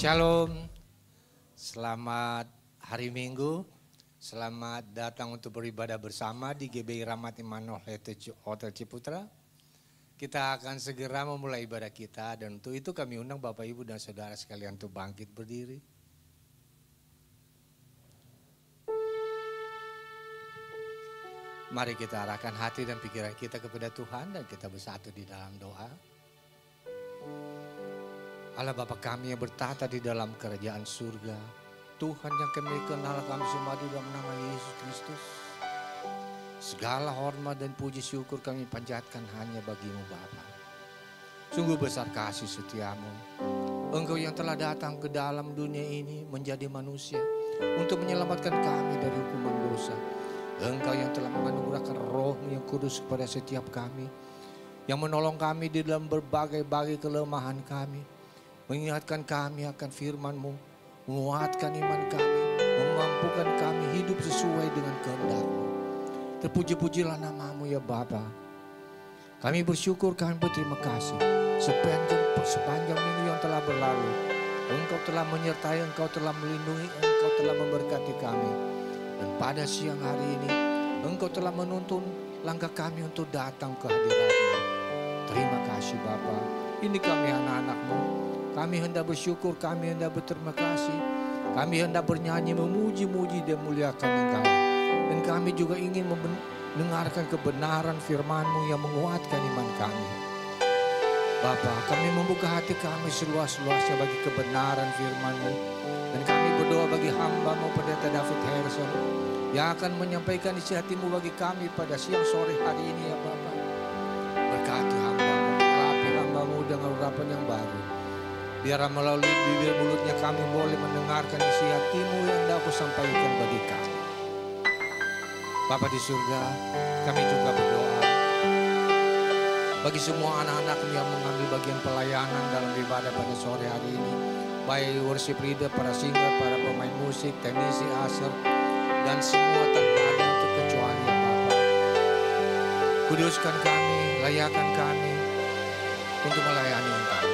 Shalom, selamat hari Minggu, selamat datang untuk beribadah bersama di GBI Rahmat Immanuel Hotel Ciputra. Kita akan segera memulai ibadah kita dan untuk itu kami undang Bapak Ibu dan Saudara sekalian untuk bangkit berdiri. Mari kita arahkan hati dan pikiran kita kepada Tuhan dan kita bersatu di dalam doa. Allah Bapa kami yang bertahta di dalam kerajaan surga, Tuhan yang kami kenal kami semua di dalam nama Yesus Kristus. Segala hormat dan puji syukur kami panjatkan hanya bagi-Mu Bapa. Sungguh besar kasih setiamu. Engkau yang telah datang ke dalam dunia ini menjadi manusia untuk menyelamatkan kami dari hukuman dosa. Engkau yang telah menganugerahkan Roh-Mu yang kudus kepada setiap kami, yang menolong kami di dalam berbagai-bagai kelemahan kami. Mengingatkan kami akan firman-Mu, menguatkan iman kami, memampukan kami hidup sesuai dengan kehendak-Mu. Terpuji-pujilah nama-Mu ya Bapa. Kami bersyukur, kami berterima kasih. Sepanjang minggu yang telah berlalu, Engkau telah menyertai, Engkau telah melindungi, Engkau telah memberkati kami. Dan pada siang hari ini, Engkau telah menuntun langkah kami untuk datang ke hadirat-Mu. Terima kasih Bapa. Ini kami anak-anak-Mu. Kami hendak bersyukur, kami hendak berterima kasih. Kami hendak bernyanyi, memuji-muji dan muliakan Engkau. Dan kami juga ingin mendengarkan kebenaran firman-Mu yang menguatkan iman kami. Bapa, kami membuka hati kami seluas-luasnya bagi kebenaran firman-Mu. Dan kami berdoa bagi hamba-Mu Pendeta David Harrison yang akan menyampaikan isi hati-Mu bagi kami pada siang sore hari ini ya Bapa. Berkati hamba-Mu, urapi hamba-Mu dengan urapan yang baru. Biar melalui bibir mulutnya kami boleh mendengarkan isi hati-Mu yang hendak Kau sampaikan bagi kami. Bapa di surga, kami juga berdoa bagi semua anak-anak-Mu yang mengambil bagian pelayanan dalam ibadah pada sore hari ini. Baik worship leader, para singer, para pemain musik, teknisi, usher, dan semua tanpa ada yang terkecuali ya Bapa. Kuduskan kami, layakkan kami untuk melayani Engkau.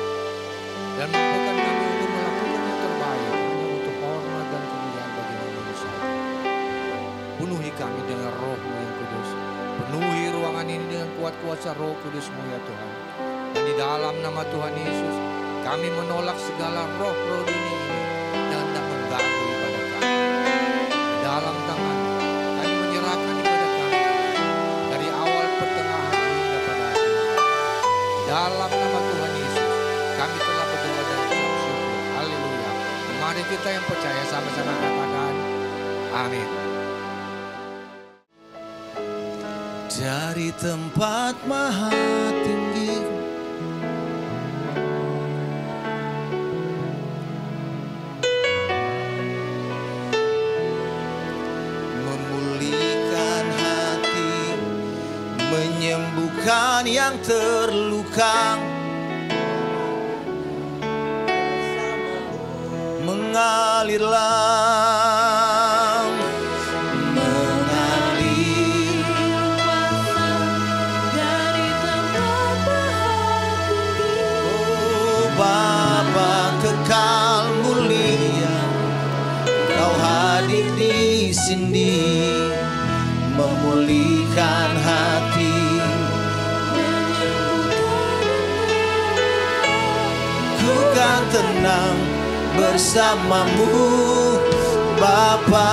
Dan mampukan kami untuk melakukan yang terbaik hanya untuk hormat dan kemuliaan bagi nama-Mu saja. Penuhi kami dengan Roh-Mu yang kudus. Penuhi ruangan ini dengan kuat kuasa Roh Kudus-Mu ya Tuhan. Dan di dalam nama Tuhan Yesus, kami menolak segala roh-roh dunia ini yang hendak mengganggu ibadah kami. Di dalam tangan-Mu, kami menyerahkan ibadah kami dari awal pertengahan hingga pada akhir. Di dalam nama Tuhan Yesus, kami telah berdoa dan ucap syukur. Haleluya. Mari kita yang percaya sama-sama katakan amin. Dari tempat maha tinggi memulihkan hati, menyembuhkan yang terluka, mengalirlah, mengalir dari tempat maha tinggi. Oh Bapa kekal mulia, Kau hadir di sini, memulihkan hati, ku kan tenang bersama-Mu Bapa.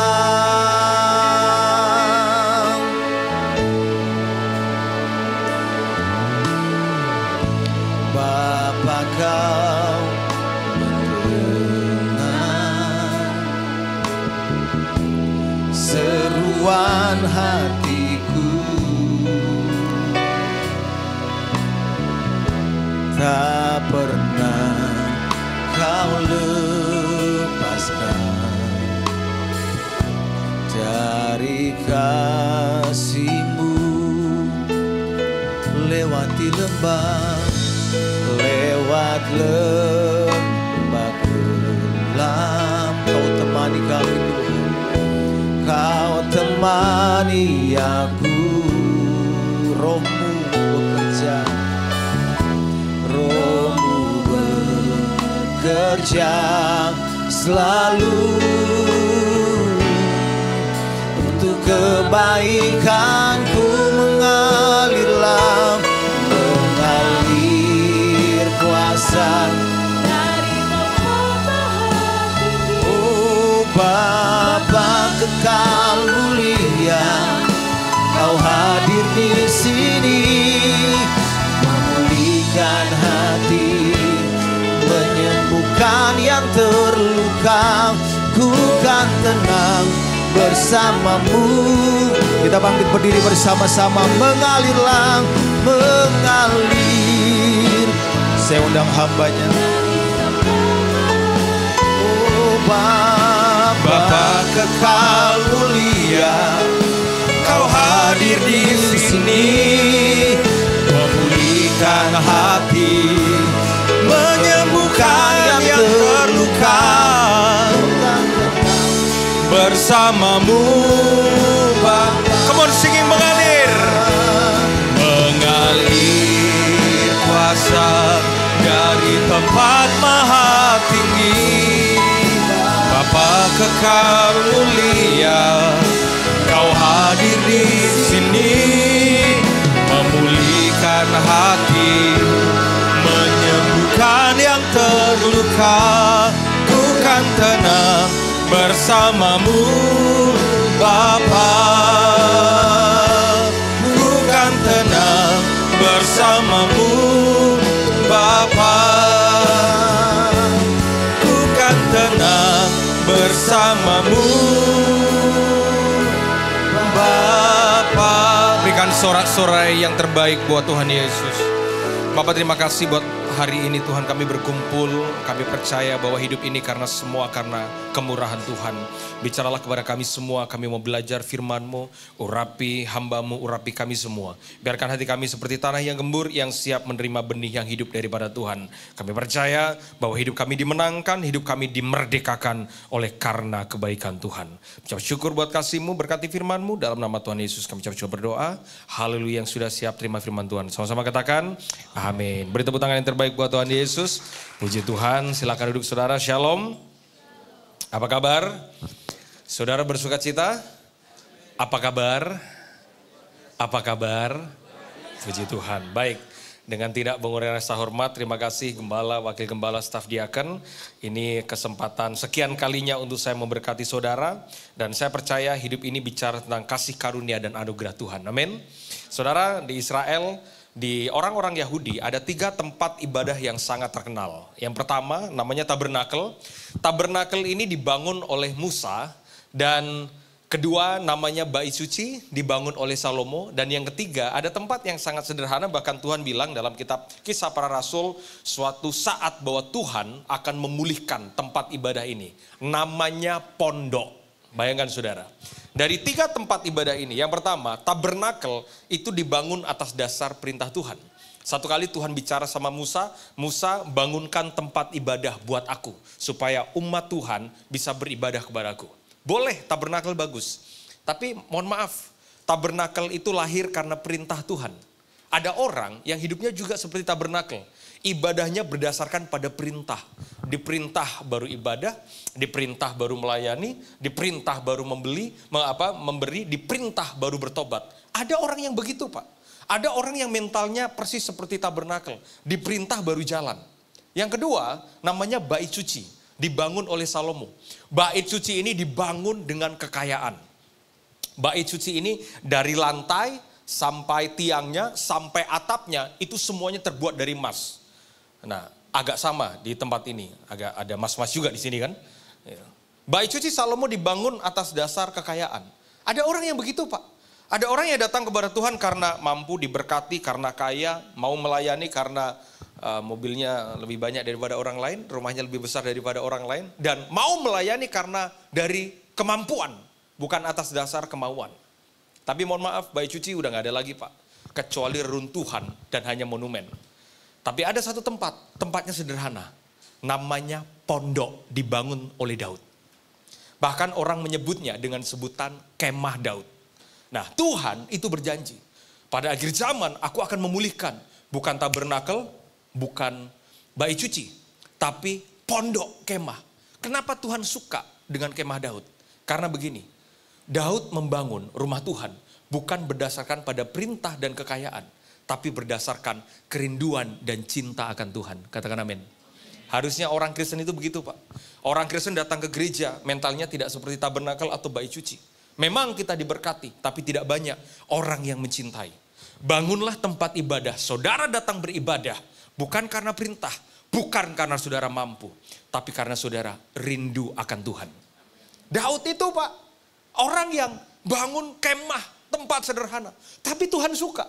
Bapa Kau mendengar seruan hatiku, tak pernah Kau lepaskan dari kasih-Mu. Lewati lembah, lewat lembah kelam, Kau temani kami Tuhan. Kau temani aku, Roh-Mu bekerja, Roh-Mu bekerja sepanjang selalu. Untuk kebaikanku mengalirlah, mengalir kuasa dari tempat Maha Tinggi. Oh Bapa kekal mulia, Kau hadir di sini, memulihkan hati, menyembuhkan yang terluka. Ku kan tenang bersamamu. Kita bangkit berdiri bersama-sama. Mengalirlah, mengalir. Saya undang hambanya. Oh Bapa kekal mulia, Kau hadir di sini, memulihkan hati, menyembuhkan yang terluka. Bersamamu Bapa. Come on, singing, mengalir. Mengalir kuasa dari tempat Maha Tinggi. Bapa kekal mulia, Kau hadir di sini, memulihkan hati, menyembuhkan yang terluka. Ku kan tenang bersamamu Bapa. Ku kan tenang bersamamu Bapa. Ku kan tenang bersamamu Bapa. Berikan sorak-sorai yang terbaik buat Tuhan Yesus. Bapak, terima kasih buat hari ini Tuhan kami berkumpul. Kami percaya bahwa hidup ini semua karena kemurahan Tuhan. Bicaralah kepada kami semua, kami mau belajar firman-Mu. Urapi hamba-Mu, urapi kami semua. Biarkan hati kami seperti tanah yang gembur, yang siap menerima benih yang hidup daripada Tuhan. Kami percaya bahwa hidup kami dimenangkan, hidup kami dimerdekakan oleh karena kebaikan Tuhan. Ucap syukur buat kasih-Mu, berkati firman-Mu. Dalam nama Tuhan Yesus kami ucap berdoa. Haleluya, yang sudah siap terima firman Tuhan. Sama-sama katakan, amin. Beri tepuk tangan yang terbaik buat Tuhan Yesus. Puji Tuhan, silakan duduk saudara. Shalom. Apa kabar? Saudara bersuka cita? Apa kabar? Apa kabar? Puji Tuhan. Baik, dengan tidak mengurangi rasa hormat, terima kasih Gembala, Wakil Gembala, Staf Diaken. Ini kesempatan sekian kalinya untuk saya memberkati saudara. Dan saya percaya hidup ini bicara tentang kasih karunia dan anugerah Tuhan. Amin. Saudara, di Israel, di orang-orang Yahudi ada 3 tempat ibadah yang sangat terkenal. Yang pertama namanya tabernakel. Tabernakel ini dibangun oleh Musa. Dan kedua namanya Bait Suci, dibangun oleh Salomo. Dan yang ketiga ada tempat yang sangat sederhana, bahkan Tuhan bilang dalam kitab Kisah Para Rasul, suatu saat bahwa Tuhan akan memulihkan tempat ibadah ini. Namanya pondok. Bayangkan saudara. Dari 3 tempat ibadah ini, yang pertama, tabernakel itu dibangun atas dasar perintah Tuhan. Satu kali Tuhan bicara sama Musa, Musa bangunkan tempat ibadah buat aku, supaya umat Tuhan bisa beribadah kepadaku. Boleh, tabernakel bagus. Tapi mohon maaf, tabernakel itu lahir karena perintah Tuhan. Ada orang yang hidupnya juga seperti tabernakel. Ibadahnya berdasarkan pada perintah. Diperintah baru ibadah, diperintah baru melayani, diperintah baru memberi, diperintah baru bertobat. Ada orang yang begitu, Pak. Ada orang yang mentalnya persis seperti tabernakel. Diperintah baru jalan. Yang kedua, namanya Bait Suci. Dibangun oleh Salomo. Bait Suci ini dibangun dengan kekayaan. Bait Suci ini dari lantai sampai tiangnya, sampai atapnya, itu semuanya terbuat dari emas. Nah, agak sama di tempat ini. Agak ada mas-mas juga di sini kan. Bait Suci Salomo dibangun atas dasar kekayaan. Ada orang yang begitu, Pak. Ada orang yang datang kepada Tuhan karena mampu, diberkati, karena kaya, mau melayani karena mobilnya lebih banyak daripada orang lain, rumahnya lebih besar daripada orang lain, dan mau melayani karena dari kemampuan, bukan atas dasar kemauan. Tapi mohon maaf, Bait Suci udah gak ada lagi, Pak. Kecuali runtuhan dan hanya monumen. Tapi ada satu tempat, tempatnya sederhana. Namanya pondok, dibangun oleh Daud. Bahkan orang menyebutnya dengan sebutan kemah Daud. Nah, Tuhan itu berjanji, pada akhir zaman aku akan memulihkan bukan tabernakel, bukan Bait Suci, tapi pondok kemah. Kenapa Tuhan suka dengan kemah Daud? Karena begini, Daud membangun rumah Tuhan bukan berdasarkan pada perintah dan kekayaan, tapi berdasarkan kerinduan dan cinta akan Tuhan. Katakan amin. Harusnya orang Kristen itu begitu, Pak. Orang Kristen datang ke gereja, mentalnya tidak seperti tabernakel atau bait suci. Memang kita diberkati, tapi tidak banyak orang yang mencintai. Bangunlah tempat ibadah, saudara datang beribadah, bukan karena perintah, bukan karena saudara mampu, tapi karena saudara rindu akan Tuhan. Daud itu, Pak, orang yang bangun kemah, tempat sederhana, tapi Tuhan suka.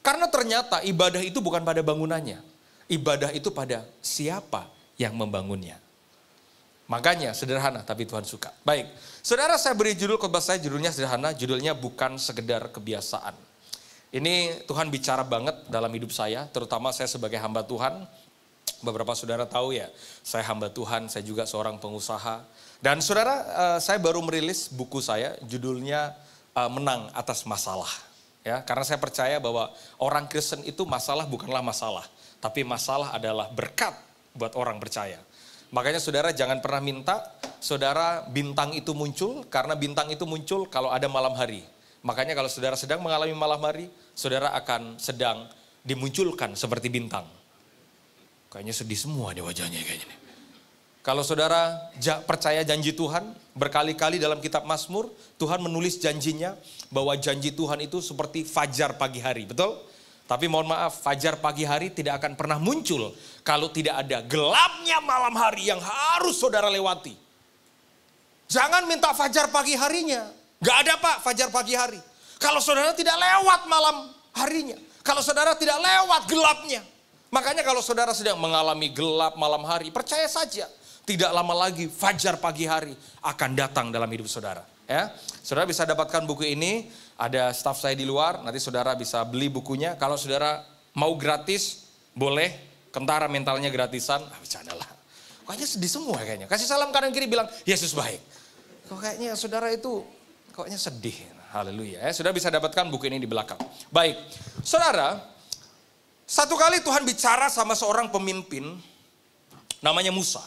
Karena ternyata ibadah itu bukan pada bangunannya, ibadah itu pada siapa yang membangunnya. Makanya sederhana tapi Tuhan suka. Baik, saudara, saya beri judul khotbah saya, judulnya sederhana, judulnya bukan sekedar kebiasaan. Ini Tuhan bicara banget dalam hidup saya, terutama saya sebagai hamba Tuhan. Beberapa saudara tahu ya, saya hamba Tuhan, saya juga seorang pengusaha. Dan saudara, saya baru merilis buku saya, judulnya Menang Atas Masalah. Ya, karena saya percaya bahwa orang Kristen itu masalah bukanlah masalah, tapi masalah adalah berkat buat orang percaya. Makanya saudara jangan pernah minta saudara bintang itu muncul, karena bintang itu muncul kalau ada malam hari. Makanya kalau saudara sedang mengalami malam hari, saudara akan sedang dimunculkan seperti bintang. Kayaknya sedih semua nih wajahnya kayaknya. Kalau saudara percaya janji Tuhan, berkali-kali dalam kitab Mazmur, Tuhan menulis janjinya bahwa janji Tuhan itu seperti fajar pagi hari, betul? Tapi mohon maaf, fajar pagi hari tidak akan pernah muncul kalau tidak ada gelapnya malam hari yang harus saudara lewati. Jangan minta fajar pagi harinya. Gak ada, Pak, fajar pagi hari. Kalau saudara tidak lewat malam harinya. Kalau saudara tidak lewat gelapnya. Makanya kalau saudara sedang mengalami gelap malam hari, percaya saja. Tidak lama lagi fajar pagi hari akan datang dalam hidup saudara. Ya, saudara bisa dapatkan buku ini. Ada staf saya di luar, nanti saudara bisa beli bukunya. Kalau saudara mau gratis, boleh. Kentara mentalnya gratisan. Bercanda lah. Kayaknya sedih semua kayaknya. Kasih salam kanan kiri bilang, Yesus baik. Kok kayaknya saudara itu, kayaknya sedih. Haleluya. Ya, saudara bisa dapatkan buku ini di belakang. Baik, saudara. Satu kali Tuhan bicara sama seorang pemimpin, namanya Musa.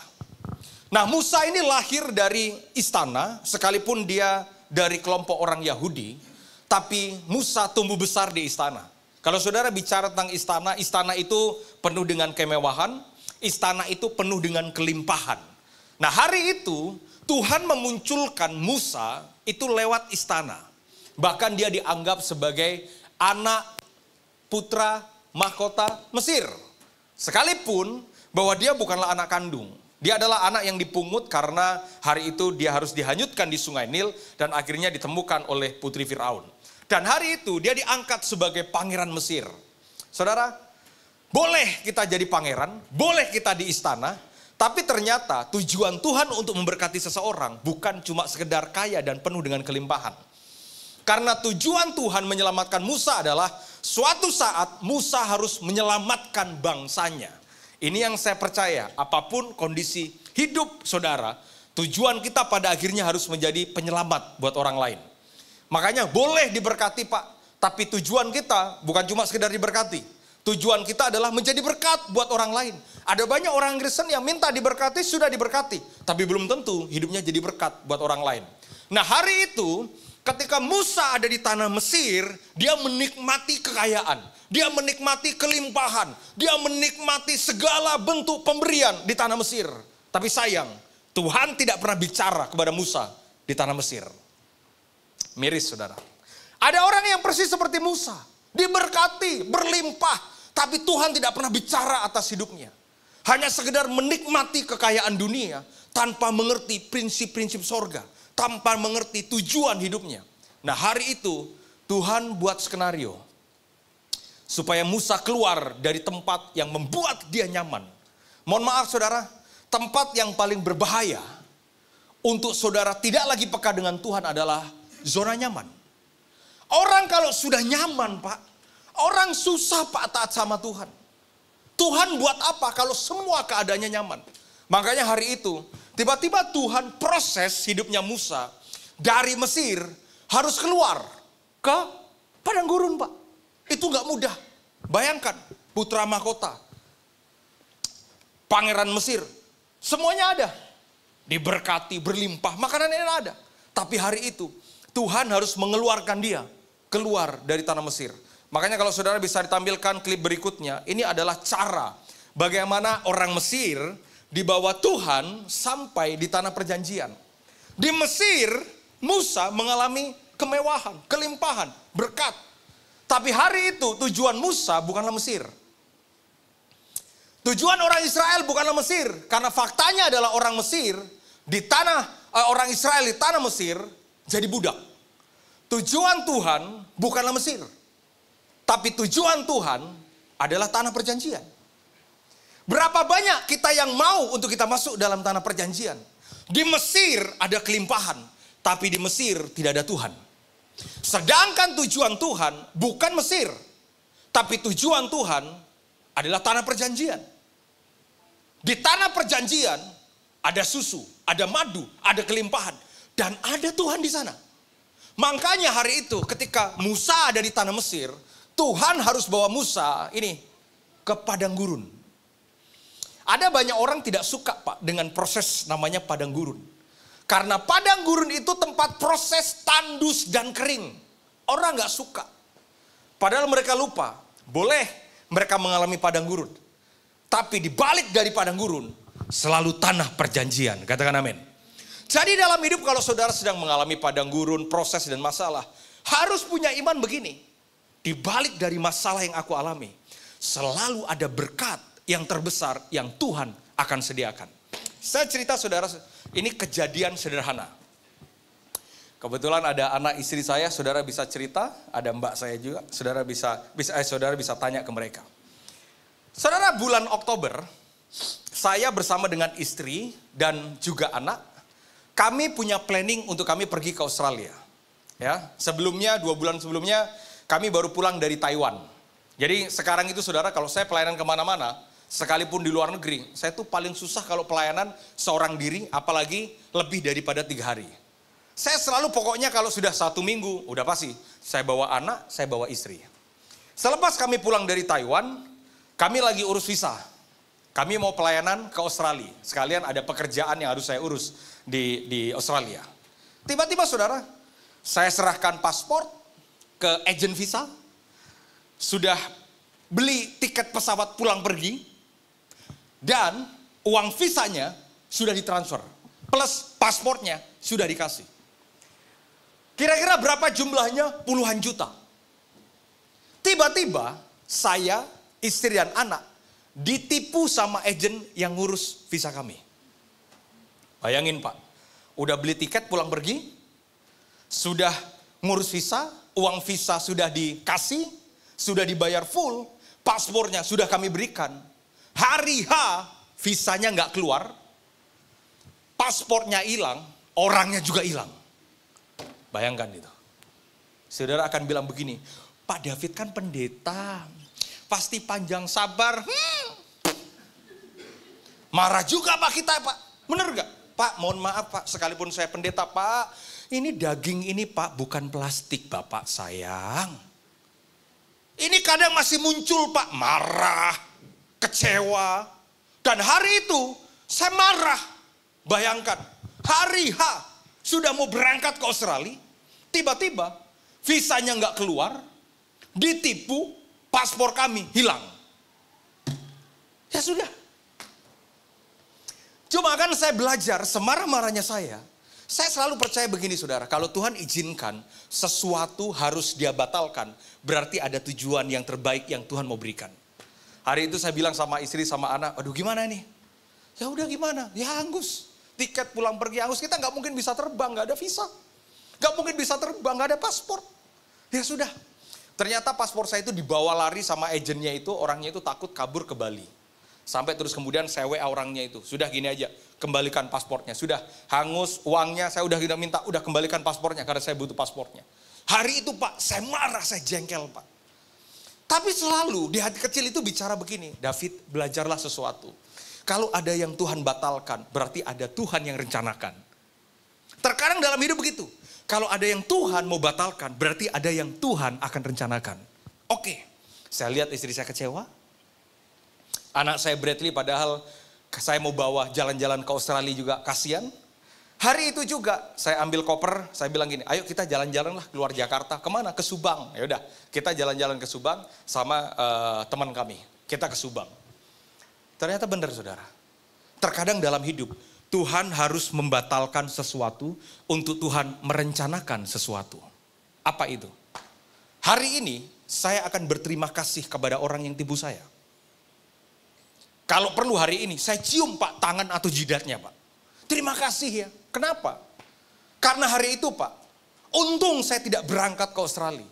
Nah, Musa ini lahir dari istana, sekalipun dia dari kelompok orang Yahudi. Tapi Musa tumbuh besar di istana. Kalau saudara bicara tentang istana, istana itu penuh dengan kemewahan, istana itu penuh dengan kelimpahan. Nah, hari itu Tuhan memunculkan Musa itu lewat istana. Bahkan dia dianggap sebagai anak putra mahkota Mesir. Sekalipun bahwa dia bukanlah anak kandung. Dia adalah anak yang dipungut karena hari itu dia harus dihanyutkan di sungai Nil dan akhirnya ditemukan oleh putri Firaun. Dan hari itu dia diangkat sebagai pangeran Mesir. Saudara, boleh kita jadi pangeran, boleh kita di istana, tapi ternyata tujuan Tuhan untuk memberkati seseorang bukan cuma sekedar kaya dan penuh dengan kelimpahan. Karena tujuan Tuhan menyelamatkan Musa adalah suatu saat Musa harus menyelamatkan bangsanya. Ini yang saya percaya, apapun kondisi hidup saudara, tujuan kita pada akhirnya harus menjadi penyelamat buat orang lain. Makanya boleh diberkati, Pak, tapi tujuan kita bukan cuma sekedar diberkati. Tujuan kita adalah menjadi berkat buat orang lain. Ada banyak orang Kristen yang minta diberkati, sudah diberkati, tapi belum tentu hidupnya jadi berkat buat orang lain. Nah, hari itu ketika Musa ada di tanah Mesir, dia menikmati kekayaan, dia menikmati kelimpahan, dia menikmati segala bentuk pemberian di tanah Mesir. Tapi sayang, Tuhan tidak pernah bicara kepada Musa di tanah Mesir. Miris, saudara. Ada orang yang persis seperti Musa, diberkati, berlimpah, tapi Tuhan tidak pernah bicara atas hidupnya. Hanya sekedar menikmati kekayaan dunia tanpa mengerti prinsip-prinsip sorga, tanpa mengerti tujuan hidupnya. Nah, hari itu Tuhan buat skenario supaya Musa keluar dari tempat yang membuat dia nyaman. Mohon maaf saudara, tempat yang paling berbahaya untuk saudara tidak lagi peka dengan Tuhan adalah zona nyaman. Orang kalau sudah nyaman, Pak, orang susah, Pak, taat sama Tuhan. Tuhan buat apa kalau semua keadaannya nyaman? Makanya hari itu tiba-tiba Tuhan proses hidupnya Musa dari Mesir harus keluar ke padang gurun, Pak. Itu gak mudah. Bayangkan, putra mahkota, pangeran Mesir, Semuanya ada. Diberkati, berlimpah, makanan enak ada. Tapi hari itu Tuhan harus mengeluarkan dia keluar dari tanah Mesir. Makanya kalau saudara bisa ditampilkan klip berikutnya, ini adalah cara bagaimana orang Mesir dibawa Tuhan sampai di tanah perjanjian. Di Mesir, Musa mengalami kemewahan, kelimpahan, berkat. Tapi hari itu tujuan Musa bukanlah Mesir. Tujuan orang Israel bukanlah Mesir. Karena faktanya adalah orang Mesir di tanah, orang Israel di tanah Mesir jadi budak. Tujuan Tuhan bukanlah Mesir. Tapi tujuan Tuhan adalah tanah perjanjian. Berapa banyak kita yang mau untuk kita masuk dalam tanah perjanjian? Di Mesir ada kelimpahan, tapi di Mesir tidak ada Tuhan. Sedangkan tujuan Tuhan bukan Mesir, tapi tujuan Tuhan adalah tanah perjanjian. Di tanah perjanjian ada susu, ada madu, ada kelimpahan, dan ada Tuhan di sana. Makanya hari itu ketika Musa ada di tanah Mesir, Tuhan harus bawa Musa ini ke padang gurun. Ada banyak orang tidak suka Pak dengan proses namanya padang gurun. Karena padang gurun itu tempat proses tandus dan kering. Orang gak suka. Padahal mereka lupa, boleh mereka mengalami padang gurun. Tapi di balik dari padang gurun selalu tanah perjanjian. Katakan amin. Jadi dalam hidup kalau saudara sedang mengalami padang gurun, proses dan masalah, harus punya iman begini. Di balik dari masalah yang aku alami, selalu ada berkat yang terbesar yang Tuhan akan sediakan. Saya cerita saudara, ini kejadian sederhana. Kebetulan ada anak istri saya, saudara bisa cerita, ada mbak saya juga, saudara bisa tanya ke mereka. Saudara, bulan Oktober, saya bersama dengan istri dan juga anak, kami punya planning untuk kami pergi ke Australia. Ya, sebelumnya 2 bulan sebelumnya kami baru pulang dari Taiwan. Jadi sekarang itu saudara, kalau saya pelayanan kemana-mana, sekalipun di luar negeri, saya tuh paling susah kalau pelayanan seorang diri, apalagi lebih daripada 3 hari. Saya selalu pokoknya kalau sudah 1 minggu, udah pasti saya bawa anak, saya bawa istri. Selepas kami pulang dari Taiwan, kami lagi urus visa. Kami mau pelayanan ke Australia. Sekalian ada pekerjaan yang harus saya urus di Australia. Tiba-tiba saudara, saya serahkan paspor ke agen visa. Sudah beli tiket pesawat pulang pergi. Dan uang visanya sudah ditransfer. Plus paspornya sudah dikasih. Kira-kira berapa jumlahnya? Puluhan juta. Tiba-tiba saya, istri dan anak ditipu sama agen yang ngurus visa kami. Bayangin Pak, udah beli tiket pulang pergi, sudah ngurus visa, uang visa sudah dikasih, sudah dibayar full, paspornya sudah kami berikan. Hari H visanya nggak keluar, paspornya hilang, orangnya juga hilang. Bayangkan itu. Saudara akan bilang begini, Pak David kan pendeta, pasti panjang sabar. Marah juga Pak kita Pak, bener gak? Pak mohon maaf Pak, sekalipun saya pendeta Pak, ini daging ini Pak bukan plastik Bapak sayang. Ini kadang masih muncul Pak, marah, kecewa. Dan hari itu saya marah. Bayangkan, hari H sudah mau berangkat ke Australia, tiba-tiba visanya nggak keluar, ditipu, paspor kami hilang. Ya sudah. Cuma kan saya belajar, semarah-marahnya saya selalu percaya begini saudara, kalau Tuhan izinkan sesuatu harus dia batalkan, berarti ada tujuan yang terbaik yang Tuhan mau berikan. Hari itu saya bilang sama istri sama anak, aduh gimana nih? Ya udah gimana? Ya hangus. Tiket pulang pergi hangus, kita nggak mungkin bisa terbang, nggak ada visa. Nggak mungkin bisa terbang, nggak ada paspor. Ya sudah. Ternyata paspor saya itu dibawa lari sama agennya itu, orangnya itu takut kabur ke Bali. Sampai terus kemudian saya WA orangnya itu, sudah gini aja, kembalikan paspornya. Sudah hangus uangnya, saya udah minta, udah kembalikan paspornya karena saya butuh paspornya. Hari itu Pak, saya marah, saya jengkel Pak. Tapi selalu di hati kecil itu bicara begini, David belajarlah sesuatu. Kalau ada yang Tuhan batalkan, berarti ada Tuhan yang rencanakan. Terkadang dalam hidup begitu. Kalau ada yang Tuhan mau batalkan, berarti ada yang Tuhan akan rencanakan. Oke, saya lihat istri saya kecewa. Anak saya Bradley padahal saya mau bawa jalan-jalan ke Australia juga, kasihan. Hari itu juga saya ambil koper, saya bilang gini, ayo kita jalan-jalan lah keluar Jakarta. Kemana? Ke Subang. Ya udah, kita jalan-jalan ke Subang sama teman kami. Kita ke Subang. Ternyata benar saudara. Terkadang dalam hidup, Tuhan harus membatalkan sesuatu untuk Tuhan merencanakan sesuatu. Apa itu? Hari ini saya akan berterima kasih kepada orang yang tipu saya. Kalau perlu hari ini, saya cium Pak tangan atau jidatnya Pak. Terima kasih ya. Kenapa? Karena hari itu Pak, untung saya tidak berangkat ke Australia.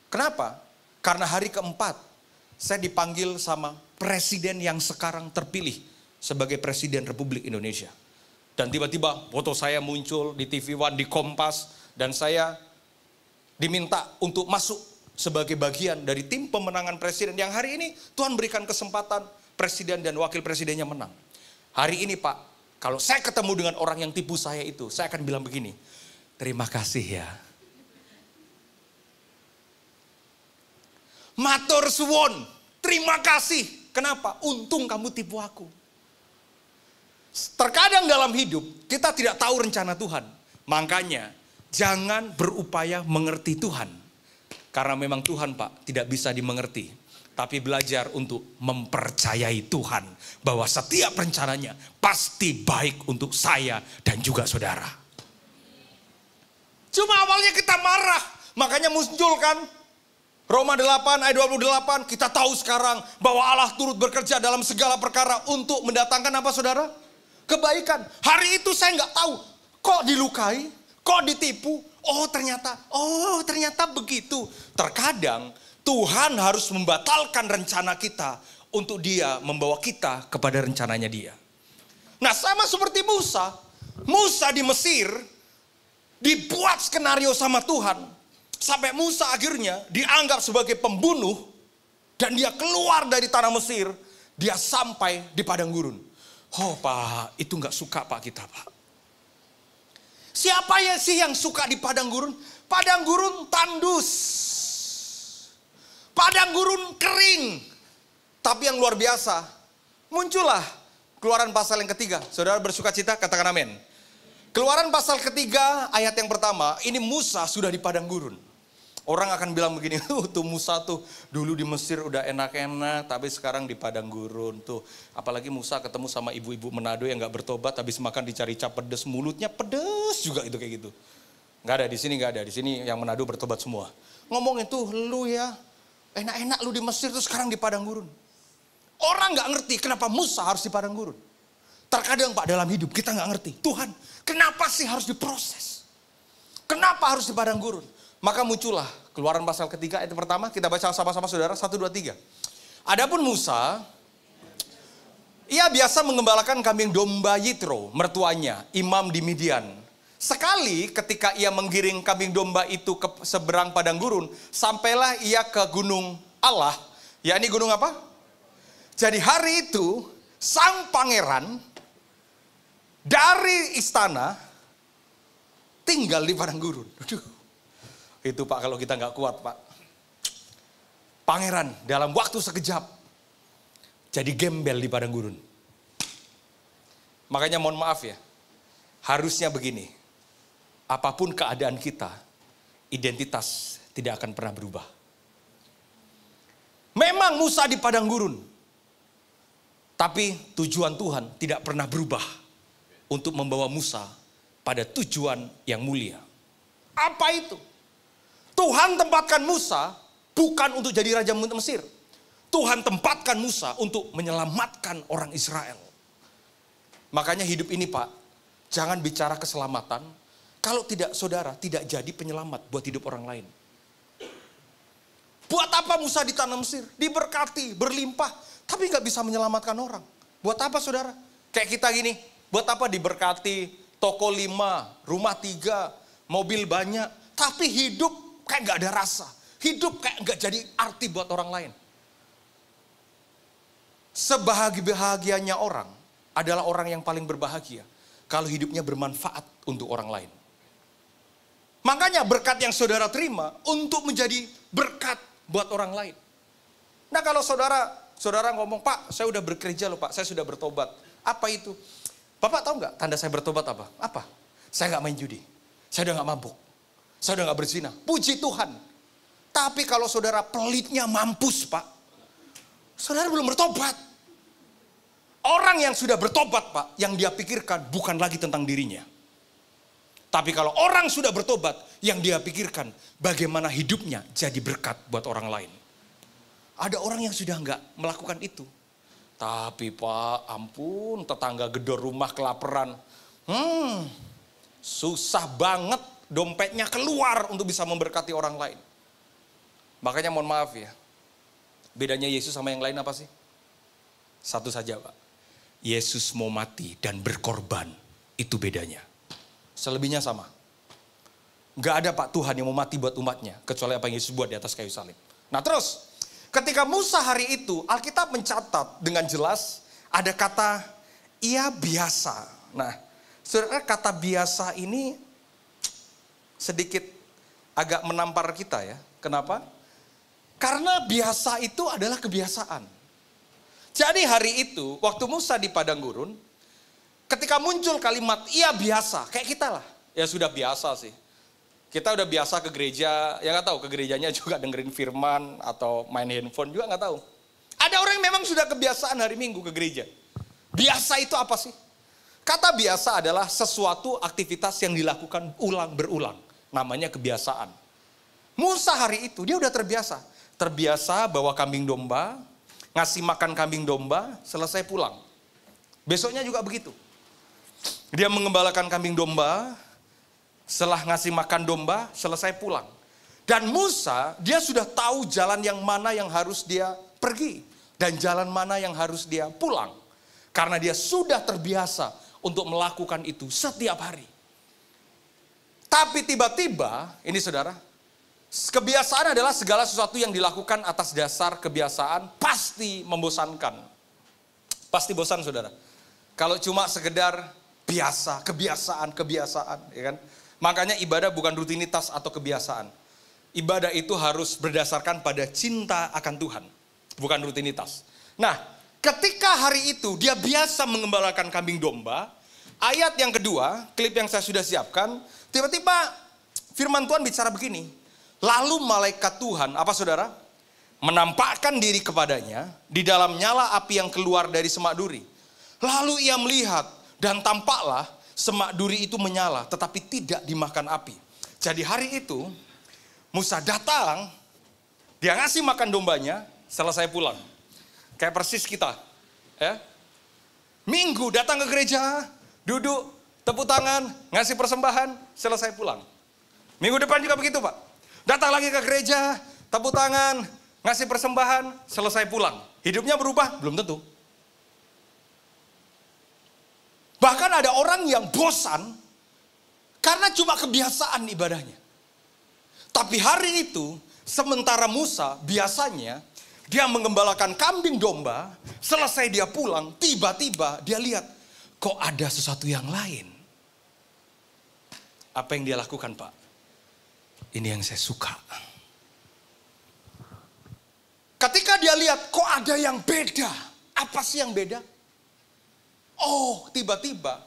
Kenapa? Karena hari keempat, saya dipanggil sama presiden yang sekarang terpilih sebagai Presiden Republik Indonesia. Dan tiba-tiba foto saya muncul di TV One, di Kompas. Dan saya diminta untuk masuk sebagai bagian dari tim pemenangan presiden. Yang hari ini Tuhan berikan kesempatan presiden dan wakil presidennya menang. Hari ini Pak, kalau saya ketemu dengan orang yang tipu saya itu, saya akan bilang begini, terima kasih ya. Matur suwun, terima kasih. Kenapa? Untung kamu tipu aku. Terkadang dalam hidup, kita tidak tahu rencana Tuhan. Makanya, jangan berupaya mengerti Tuhan. Karena memang Tuhan Pak, tidak bisa dimengerti. Tapi belajar untuk mempercayai Tuhan bahwa setiap rencananya pasti baik untuk saya dan juga saudara. Cuma awalnya kita marah, makanya muncul kan Roma 8 ayat 28, kita tahu sekarang bahwa Allah turut bekerja dalam segala perkara untuk mendatangkan apa saudara? Kebaikan. Hari itu saya nggak tahu, kok dilukai, kok ditipu, oh ternyata begitu. Terkadang Tuhan harus membatalkan rencana kita untuk Dia membawa kita kepada rencananya Dia. Nah sama seperti Musa. Musa di Mesir dibuat skenario sama Tuhan. Sampai Musa akhirnya dianggap sebagai pembunuh. Dan dia keluar dari tanah Mesir. Dia sampai di padang gurun. Oh Pak, itu gak suka Pak kita Pak. Siapa ya sih yang suka di padang gurun? Padang gurun tandus. Padang gurun kering. Tapi yang luar biasa, muncullah Keluaran pasal yang ketiga. Saudara bersuka cita, katakan amin. Keluaran pasal ketiga ayat yang pertama, ini Musa sudah di padang gurun. Orang akan bilang begini, tuh Musa tuh dulu di Mesir udah enak-enak, tapi sekarang di padang gurun tuh. Apalagi Musa ketemu sama ibu-ibu Manado yang gak bertobat, habis makan dicari cap pedes, mulutnya pedes juga itu kayak gitu. Gak ada di sini, gak ada di sini yang Manado bertobat semua. Ngomongin tuh lu ya, enak-enak lu di Mesir tuh sekarang di padang gurun. Orang gak ngerti kenapa Musa harus di padang gurun. Terkadang Pak dalam hidup kita gak ngerti, Tuhan kenapa sih harus diproses? Kenapa harus di padang gurun? Maka muncullah Keluaran pasal ketiga ayat pertama, kita baca sama-sama saudara, 1, 2, 3. Adapun Musa, ia biasa mengembalakan kambing domba Yitro, mertuanya, imam di Midian. Sekali ketika ia menggiring kambing domba itu ke seberang padang gurun, sampailah ia ke gunung Allah, yakni gunung apa? Jadi hari itu, sang pangeran dari istana tinggal di padang gurun. Aduh. Itu Pak kalau kita nggak kuat Pak. Pangeran dalam waktu sekejap jadi gembel di padang gurun. Makanya mohon maaf ya. Harusnya begini. Apapun keadaan kita, identitas tidak akan pernah berubah. Memang Musa di padang gurun. Tapi tujuan Tuhan tidak pernah berubah untuk membawa Musa pada tujuan yang mulia. Apa itu? Tuhan tempatkan Musa bukan untuk jadi raja Mesir. Tuhan tempatkan Musa untuk menyelamatkan orang Israel. Makanya hidup ini Pak, jangan bicara keselamatan. Kalau tidak saudara, tidak jadi penyelamat buat hidup orang lain. Buat apa Musa di tanah Mesir? Diberkati, berlimpah, tapi gak bisa menyelamatkan orang. Buat apa saudara? Kayak kita gini, buat apa diberkati, toko 5, rumah 3, mobil banyak, tapi hidup kayak gak ada rasa. Hidup kayak gak jadi arti buat orang lain. Sebahagianya orang adalah orang yang paling berbahagia kalau hidupnya bermanfaat untuk orang lain. Makanya berkat yang saudara terima untuk menjadi berkat buat orang lain. Nah kalau saudara ngomong, Pak saya udah bergereja loh Pak, saya sudah bertobat. Apa itu? Bapak tahu nggak tanda saya bertobat apa? Apa? Saya nggak main judi. Saya udah nggak mabuk. Saya udah nggak berzina. Puji Tuhan. Tapi kalau saudara pelitnya mampus, Pak. Saudara belum bertobat. Orang yang sudah bertobat, Pak, yang dia pikirkan bukan lagi tentang dirinya. Tapi kalau orang sudah bertobat, yang dia pikirkan bagaimana hidupnya jadi berkat buat orang lain. Ada orang yang sudah nggak melakukan itu. Tapi Pak, ampun, tetangga gedor rumah kelaparan. Susah banget dompetnya keluar untuk bisa memberkati orang lain. Makanya mohon maaf ya. Bedanya Yesus sama yang lain apa sih? Satu saja, Pak. Yesus mau mati dan berkorban. Itu bedanya. Selebihnya sama. Nggak ada Pak Tuhan yang mau mati buat umatnya. Kecuali apa yang Yesus buat di atas kayu salib. Nah terus, ketika Musa hari itu, Alkitab mencatat dengan jelas ada kata ia biasa. Nah, saudara, kata biasa ini sedikit agak menampar kita ya. Kenapa? Karena biasa itu adalah kebiasaan. Jadi hari itu, waktu Musa di padang gurun, ketika muncul kalimat ia biasa, kayak kita lah. Ya sudah biasa sih. Kita udah biasa ke gereja, ya nggak tahu ke gerejanya juga dengerin firman atau main handphone juga nggak tahu. Ada orang yang memang sudah kebiasaan hari Minggu ke gereja. Biasa itu apa sih? Kata biasa adalah sesuatu aktivitas yang dilakukan berulang. Namanya kebiasaan. Musa hari itu dia udah terbiasa. Terbiasa bawa kambing domba, ngasih makan kambing domba, selesai pulang. Besoknya juga begitu. Dia mengembalakan kambing domba, setelah ngasih makan domba, selesai pulang. Dan Musa, dia sudah tahu jalan yang mana yang harus dia pergi. Dan jalan mana yang harus dia pulang. Karena dia sudah terbiasa untuk melakukan itu setiap hari. Tapi tiba-tiba, ini saudara, kebiasaan adalah segala sesuatu yang dilakukan atas dasar kebiasaan pasti membosankan. Pasti bosan saudara. Kalau cuma sekedar biasa, kebiasaan, ya kan? Makanya ibadah bukan rutinitas atau kebiasaan. Ibadah itu harus berdasarkan pada cinta akan Tuhan, bukan rutinitas. Nah, ketika hari itu dia biasa mengembalakan kambing domba, ayat yang kedua, klip yang saya sudah siapkan, tiba-tiba firman Tuhan bicara begini. Lalu malaikat Tuhan, apa saudara? Menampakkan diri kepadanya di dalam nyala api yang keluar dari semak duri. Lalu ia melihat dan tampaklah semak duri itu menyala tetapi tidak dimakan api. Jadi hari itu Musa datang, dia ngasih makan dombanya, selesai pulang. Kayak persis kita. Ya. Minggu datang ke gereja, duduk, tepuk tangan, ngasih persembahan, selesai pulang. Minggu depan juga begitu Pak. Datang lagi ke gereja, tepuk tangan, ngasih persembahan, selesai pulang. Hidupnya berubah? Belum tentu. Bahkan ada orang yang bosan karena cuma kebiasaan ibadahnya. Tapi hari itu, sementara Musa biasanya dia mengembalakan kambing domba, selesai dia pulang, tiba-tiba dia lihat, kok ada sesuatu yang lain. Apa yang dia lakukan Pak? Ini yang saya suka. Ketika dia lihat kok ada yang beda. Apa sih yang beda? Oh, tiba-tiba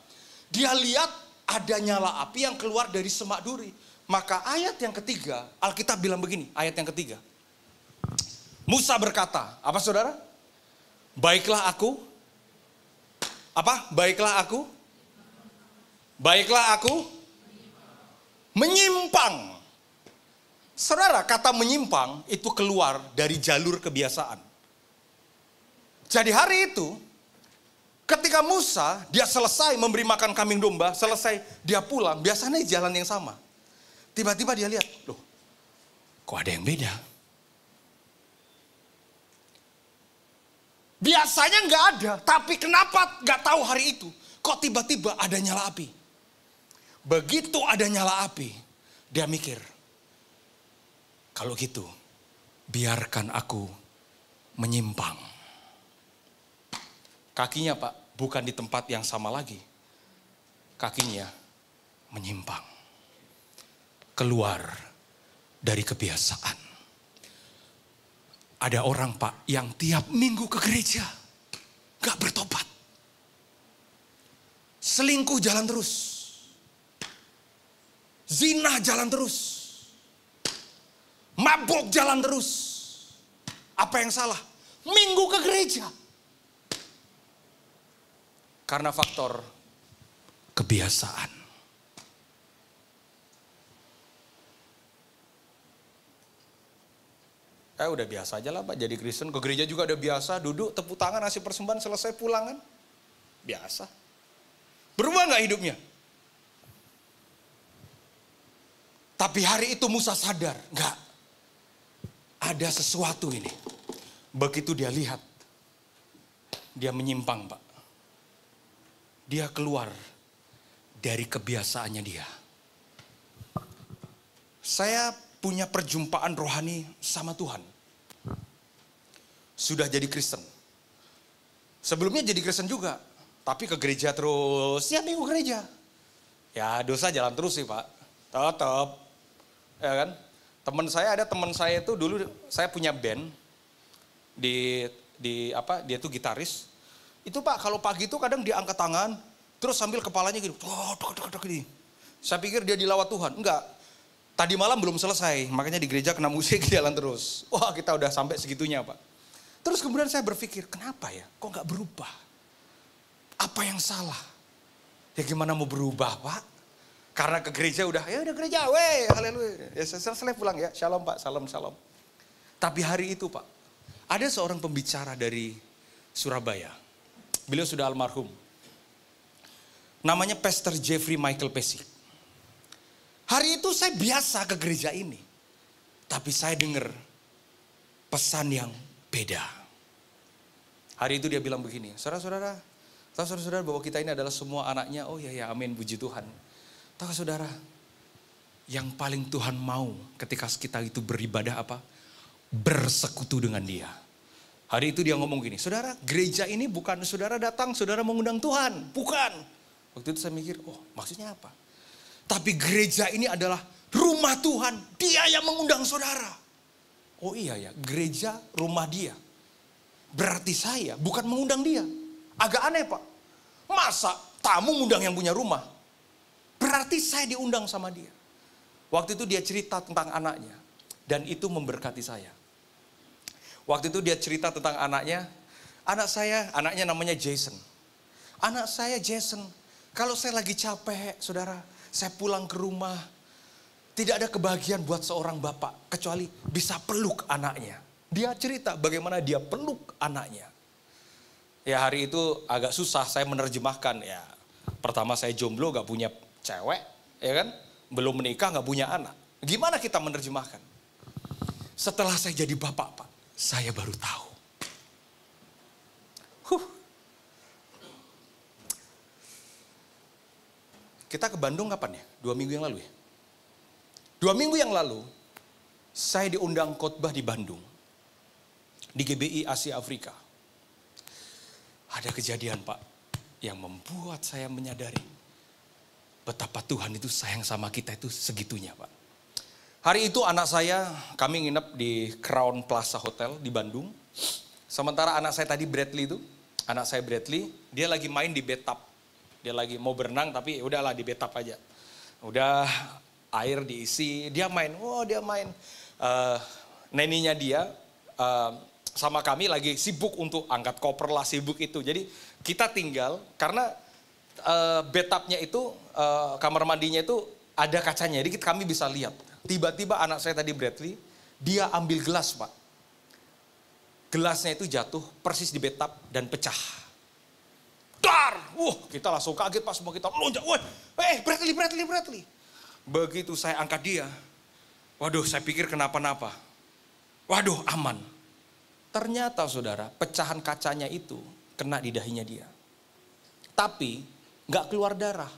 dia lihat ada nyala api yang keluar dari semak duri. Maka ayat yang ketiga, Alkitab bilang begini, ayat yang ketiga. Musa berkata, apa saudara? Baiklah aku. Apa? Baiklah aku. Baiklah aku. Menyimpang. Saudara, kata menyimpang itu keluar dari jalur kebiasaan. Jadi hari itu, ketika Musa, dia selesai memberi makan kambing domba, selesai dia pulang, biasanya jalan yang sama. Tiba-tiba dia lihat, loh, kok ada yang beda? Biasanya nggak ada, tapi kenapa nggak tahu hari itu? Kok tiba-tiba ada nyala api? Begitu ada nyala api, dia mikir, kalau gitu, biarkan aku menyimpang. Kakinya Pak, bukan di tempat yang sama lagi. Kakinya menyimpang. Keluar dari kebiasaan. Ada orang Pak yang tiap minggu ke gereja, gak bertobat. Selingkuh jalan terus. Zina jalan terus. Mabuk jalan terus. Apa yang salah? Minggu ke gereja. Karena faktor kebiasaan. Udah biasa aja lah Pak, jadi Kristen. Ke gereja juga udah biasa, duduk tepuk tangan, ngasih persembahan, selesai pulang kan. Biasa. Berubah gak hidupnya? Tapi hari itu Musa sadar, enggak. Ada sesuatu ini. Begitu dia lihat, dia menyimpang Pak. Dia keluar dari kebiasaannya dia. Saya punya perjumpaan rohani sama Tuhan. Sudah jadi Kristen. Sebelumnya jadi Kristen juga. Tapi ke gereja terus, ya minggu gereja. Ya dosa jalan terus sih Pak. Tetap. Ya kan? Ada teman saya itu dulu, saya punya band. Dia tuh gitaris. Itu Pak, kalau pagi itu kadang dia angkat tangan, terus sambil kepalanya gini. Gini. Saya pikir dia dilawat Tuhan. Enggak. Tadi malam belum selesai, makanya di gereja kena musik jalan terus. Wah, kita udah sampai segitunya Pak. Terus kemudian saya berpikir, kenapa ya? Kok gak berubah? Apa yang salah? Ya gimana mau berubah Pak? Karena ke gereja udah gereja, weh, haleluya. Ya selesai pulang ya, shalom Pak, salam. Tapi hari itu Pak, ada seorang pembicara dari Surabaya. Beliau sudah almarhum. Namanya Pastor Jeffrey Michael Pesik. Hari itu saya biasa ke gereja ini. Tapi saya dengar pesan yang beda. Hari itu dia bilang begini, saudara-saudara, tahu saudara-saudara bahwa kita ini adalah semua anaknya. Oh ya, amin, puji Tuhan. Tahu saudara, yang paling Tuhan mau ketika kita itu beribadah apa? Bersekutu dengan dia. Hari itu dia ngomong gini, saudara, gereja ini bukan saudara datang, saudara mengundang Tuhan. Bukan. Waktu itu saya mikir, oh maksudnya apa? Tapi gereja ini adalah rumah Tuhan. Dia yang mengundang saudara. Oh iya ya, gereja rumah dia. Berarti saya bukan mengundang dia. Agak aneh Pak. Masa tamu ngundang yang punya rumah? Berarti saya diundang sama dia. Waktu itu dia cerita tentang anaknya. Dan itu memberkati saya. Waktu itu dia cerita tentang anaknya. Anaknya namanya Jason. Anak saya Jason, kalau saya lagi capek saudara, saya pulang ke rumah. Tidak ada kebahagiaan buat seorang bapak kecuali bisa peluk anaknya. Dia cerita bagaimana dia peluk anaknya. Ya hari itu agak susah saya menerjemahkan ya. Pertama saya jomblo gak punya cewek, ya kan? Belum menikah gak punya anak. Gimana kita menerjemahkan? Setelah saya jadi bapak Pak, saya baru tahu. Kita ke Bandung kapan ya? 2 minggu yang lalu ya? 2 minggu yang lalu, saya diundang khotbah di Bandung. Di GBI Asia Afrika. Ada kejadian Pak, yang membuat saya menyadari betapa Tuhan itu sayang sama kita itu segitunya Pak. Hari itu anak saya, kami nginep di Crown Plaza Hotel di Bandung. Sementara anak saya tadi Bradley itu, anak saya Bradley, dia lagi main di bathtub. Dia lagi mau berenang tapi udahlah di bathtub aja. Udah air diisi, dia main. Neninya dia sama kami lagi sibuk untuk angkat koper lah, sibuk itu. Jadi kita tinggal karena bathtubnya itu, kamar mandinya itu ada kacanya. Jadi kami bisa lihat. Tiba-tiba anak saya tadi Bradley, dia ambil gelas Pak. Gelasnya itu jatuh persis di bathtub dan pecah. Dar! Kita langsung kaget Pak, semua kita loncat. Bradley. Begitu saya angkat dia, waduh saya pikir kenapa-napa. Waduh aman. Ternyata saudara, pecahan kacanya itu kena di dahinya dia. Tapi gak keluar darah.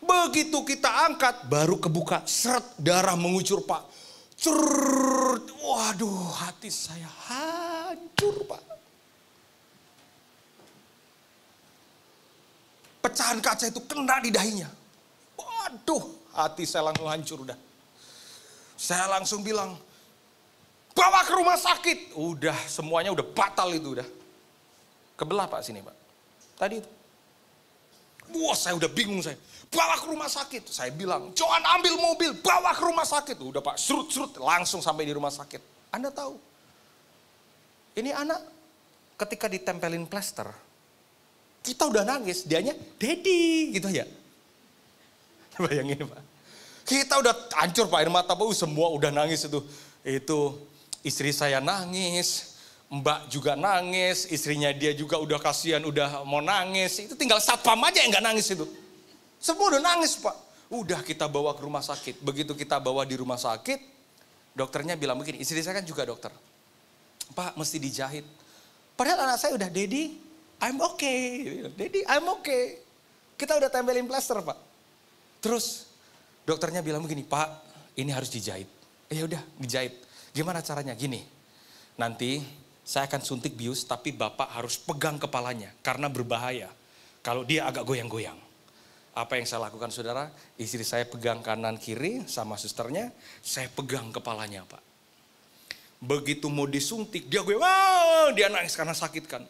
Begitu kita angkat, baru kebuka, seret, darah mengucur Pak. Currrr, waduh hati saya hancur Pak. Pecahan kaca itu kena di dahinya. Waduh. Hati saya langsung hancur udah. Saya langsung bilang, bawa ke rumah sakit. Udah semuanya udah batal itu udah. Kebelah Pak sini Pak. Tadi itu. Wah, saya udah bingung saya. Bawa ke rumah sakit. Saya bilang, Johan ambil mobil, bawa ke rumah sakit. Udah Pak, serut-serut langsung sampai di rumah sakit. Anda tahu, ini anak ketika ditempelin plester, kita udah nangis, dianya Daddy gitu ya. Bayangin Pak. Kita udah hancur Pak, air mata Pak, semua udah nangis itu. Itu istri saya nangis, Mbak juga nangis, istrinya dia juga udah kasihan, udah mau nangis. Itu tinggal satpam aja yang gak nangis itu. Semua udah nangis Pak. Udah kita bawa ke rumah sakit. Begitu kita bawa di rumah sakit, dokternya bilang begini, istri saya kan juga dokter. Pak mesti dijahit. Padahal anak saya udah, Daddy, I'm okay. Daddy, I'm okay. Kita udah tempelin plaster Pak. Terus dokternya bilang begini, Pak ini harus dijahit. Ya udah dijahit. Gimana caranya? Gini, nanti saya akan suntik bius tapi Bapak harus pegang kepalanya karena berbahaya kalau dia agak goyang-goyang. Apa yang saya lakukan saudara? Istri saya pegang kanan kiri sama susternya, saya pegang kepalanya Pak. Begitu mau disuntik dia goyang, dia nangis karena sakit kan.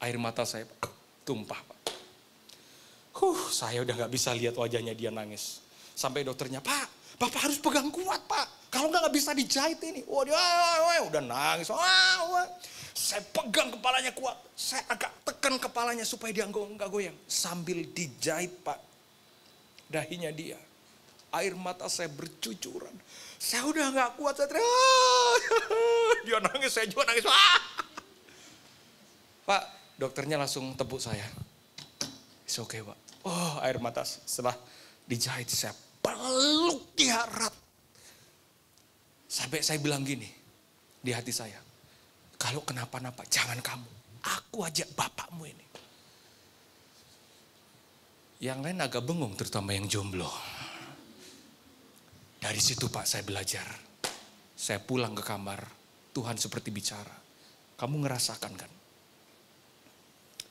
Air mata saya tumpah Pak. Saya udah gak bisa lihat wajahnya dia nangis. Sampai dokternya, Pak Bapak harus pegang kuat Pak. Kalau nggak bisa dijahit ini. Wah dia udah nangis. Saya pegang kepalanya kuat. Saya agak tekan kepalanya supaya dia nggak goyang. Sambil dijahit Pak. Dahinya dia. Air mata saya bercucuran. Saya udah nggak kuat. Saya teriak. Dia nangis, saya juga nangis. Pak, dokternya langsung tepuk saya. It's okay Pak. Oh air mata setelah dijahit saya peluk dia erat. Sampai saya bilang gini di hati saya. Kalau kenapa-napa jangan kamu. Aku aja bapakmu ini. Yang lain agak bengong terutama yang jomblo. Dari situ Pak saya belajar. Saya pulang ke kamar. Tuhan seperti bicara. Kamu ngerasakan kan?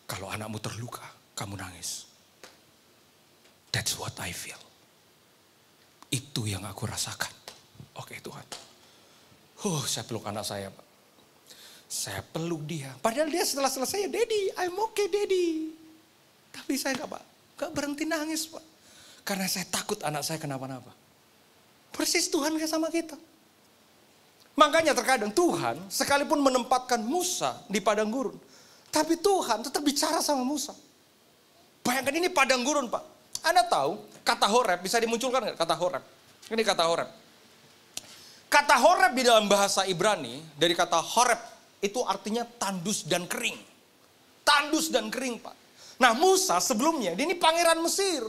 Kalau anakmu terluka, kamu nangis. That's what I feel. Itu yang aku rasakan. Oke Tuhan. Saya peluk anak saya Pak. Saya peluk dia. Padahal dia setelah selesai, Daddy, I'm okay Daddy. Tapi saya gak berhenti nangis Pak. Karena saya takut anak saya kenapa-napa. Persis Tuhan kayak sama kita. Makanya terkadang Tuhan sekalipun menempatkan Musa di padang gurun. Tapi Tuhan tetap bicara sama Musa. Bayangkan ini padang gurun Pak. Anda tahu kata Horeb bisa dimunculkan nggak kata Horeb? Ini kata Horeb. Kata Horeb di dalam bahasa Ibrani dari kata Horeb itu artinya tandus dan kering. Tandus dan kering Pak. Nah Musa sebelumnya dia ini pangeran Mesir.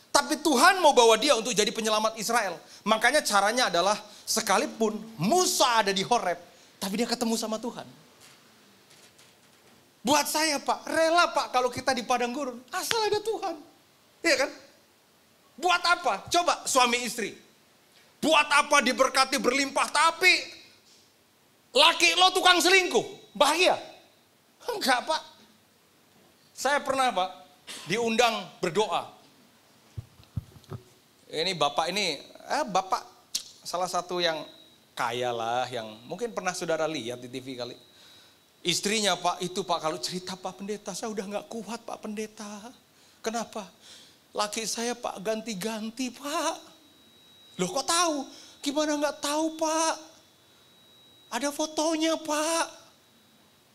Tapi Tuhan mau bawa dia untuk jadi penyelamat Israel. Makanya caranya adalah sekalipun Musa ada di Horeb. Tapi dia ketemu sama Tuhan. Buat saya Pak, rela Pak kalau kita di padang gurun. Asal ada Tuhan. Iya kan? Buat apa? Coba suami istri. Buat apa diberkati berlimpah tapi laki lo tukang selingkuh. Bahagia? Enggak Pak. Saya pernah Pak diundang berdoa. Ini bapak ini, bapak salah satu yang kaya lah. Yang mungkin pernah saudara lihat di TV kali. Istrinya Pak itu Pak kalau cerita Pak Pendeta saya udah gak kuat Pak Pendeta. Kenapa? Laki saya Pak ganti-ganti Pak. Loh kok tahu? Gimana nggak tahu Pak? Ada fotonya Pak.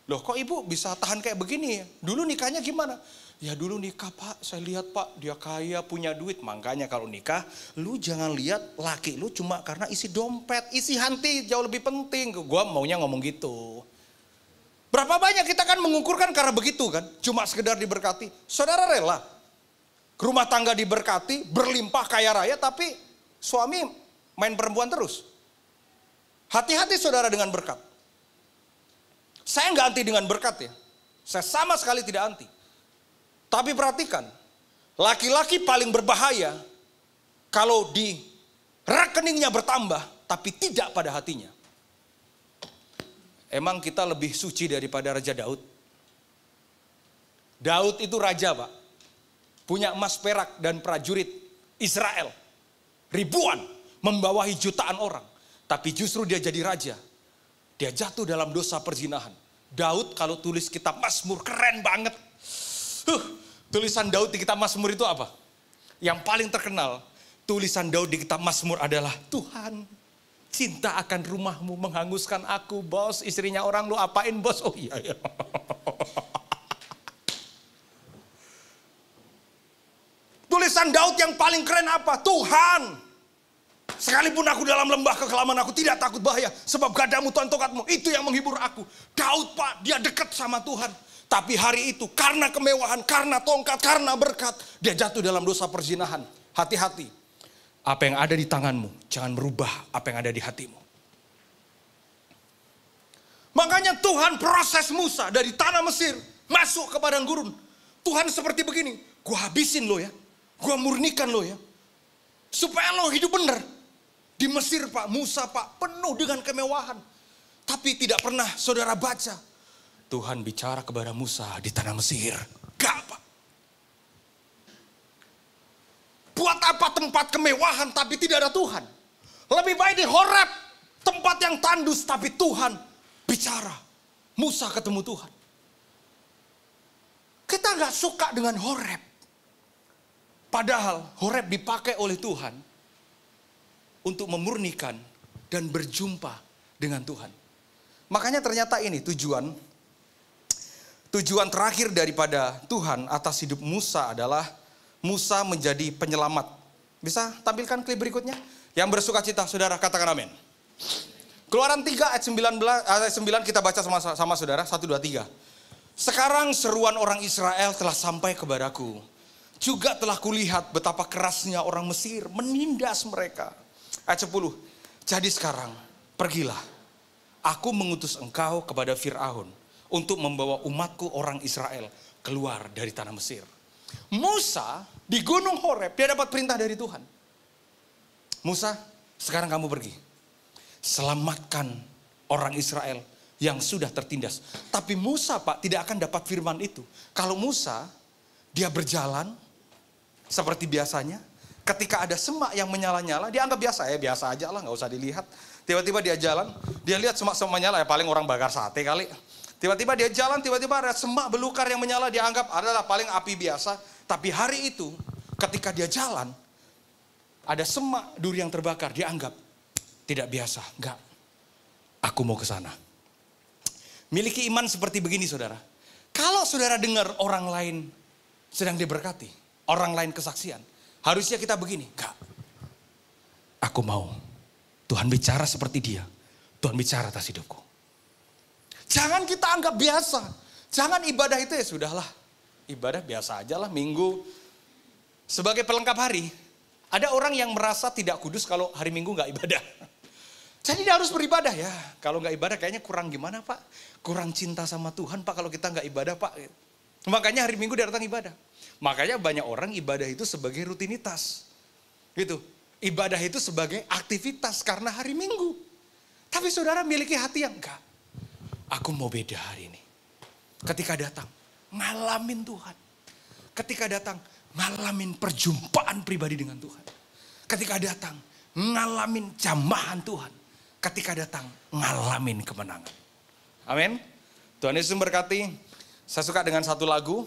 Loh kok ibu bisa tahan kayak begini? Dulu nikahnya gimana? Ya dulu nikah Pak, saya lihat Pak dia kaya punya duit. Makanya kalau nikah lu jangan lihat laki lu cuma karena isi dompet. Isi hati jauh lebih penting. Gua maunya ngomong gitu. Berapa banyak kita kan mengukurkan karena begitu kan? Cuma sekedar diberkati. Saudara rela rumah tangga diberkati, berlimpah kaya raya, tapi suami main perempuan terus. Hati-hati saudara dengan berkat. Saya nggak anti dengan berkat ya. Saya sama sekali tidak anti. Tapi perhatikan, laki-laki paling berbahaya kalau di rekeningnya bertambah, tapi tidak pada hatinya. Emang kita lebih suci daripada Raja Daud? Daud itu raja Pak. Punya emas perak dan prajurit Israel. Ribuan membawahi jutaan orang. Tapi justru dia jadi raja. Dia jatuh dalam dosa perzinahan. Daud kalau tulis kitab Mazmur keren banget. Tulisan Daud di kitab Mazmur itu apa? Yang paling terkenal, tulisan Daud di kitab Mazmur adalah, Tuhan, cinta akan rumahmu menghanguskan aku. Bos, istrinya orang lu apain bos? Oh iya ya. Tulisan Daud yang paling keren apa? Tuhan, sekalipun aku dalam lembah kekelaman, aku tidak takut bahaya. Sebab gadamu Tuhan tongkatmu, itu yang menghibur aku. Daud Pak, dia dekat sama Tuhan. Tapi hari itu karena kemewahan, karena tongkat, karena berkat, dia jatuh dalam dosa perzinahan. Hati-hati, apa yang ada di tanganmu, jangan merubah apa yang ada di hatimu. Makanya Tuhan proses Musa dari tanah Mesir, masuk ke padang gurun. Tuhan seperti begini, gua habisin lo ya, gua murnikan lo ya. Supaya lo hidup benar. Di Mesir Pak, Musa Pak, penuh dengan kemewahan. Tapi tidak pernah saudara baca, Tuhan bicara kepada Musa di tanah Mesir. Gak Pak. Buat apa tempat kemewahan tapi tidak ada Tuhan? Lebih baik di Horeb, tempat yang tandus tapi Tuhan bicara. Musa ketemu Tuhan. Kita gak suka dengan Horeb. Padahal Horeb dipakai oleh Tuhan untuk memurnikan dan berjumpa dengan Tuhan. Makanya ternyata ini tujuan terakhir daripada Tuhan atas hidup Musa adalah Musa menjadi penyelamat. Bisa tampilkan klip berikutnya? Yang bersuka cita, saudara katakan amin. Keluaran 3 ayat 9 kita baca sama saudara, 1, 2, 3. Sekarang seruan orang Israel telah sampai kepadaku. Juga telah kulihat betapa kerasnya orang Mesir menindas mereka. Ayat 10. Jadi sekarang pergilah, aku mengutus engkau kepada Fir'aun untuk membawa umatku orang Israel keluar dari tanah Mesir. Musa di gunung Horeb, dia dapat perintah dari Tuhan. Musa, sekarang kamu pergi. Selamatkan orang Israel yang sudah tertindas. Tapi Musa Pak tidak akan dapat firman itu. Kalau Musa, dia berjalan seperti biasanya. Ketika ada semak yang menyala-nyala, dia anggap biasa. Biasa aja lah, gak usah dilihat. Tiba-tiba dia jalan, dia lihat semak-semak menyala, ya paling orang bakar sate kali. Tiba-tiba dia jalan, tiba-tiba ada semak belukar yang menyala, dia anggap adalah paling api biasa. Tapi hari itu, ketika dia jalan, ada semak duri yang terbakar, dia anggap tidak biasa. Enggak, aku mau ke sana. Miliki iman seperti begini saudara. Kalau saudara dengar orang lain sedang diberkati, orang lain kesaksian, harusnya kita begini, enggak, aku mau. Tuhan bicara seperti dia, Tuhan bicara atas hidupku. Jangan kita anggap biasa. Jangan ibadah itu ya sudahlah. Ibadah biasa aja lah, minggu. Sebagai pelengkap hari, ada orang yang merasa tidak kudus kalau hari minggu gak ibadah. Jadi dia harus beribadah ya. Kalau gak ibadah kayaknya kurang gimana Pak? Kurang cinta sama Tuhan Pak kalau kita gak ibadah Pak. Makanya hari minggu dia datang ibadah. Makanya banyak orang ibadah itu sebagai rutinitas. Gitu. Ibadah itu sebagai aktivitas karena hari minggu. Tapi saudara miliki hati yang enggak. Aku mau beda hari ini. Ketika datang, ngalamin Tuhan. Ketika datang, ngalamin perjumpaan pribadi dengan Tuhan. Ketika datang, ngalamin jamahan Tuhan. Ketika datang, ngalamin kemenangan. Amin. Tuhan Yesus memberkati. Saya suka dengan satu lagu.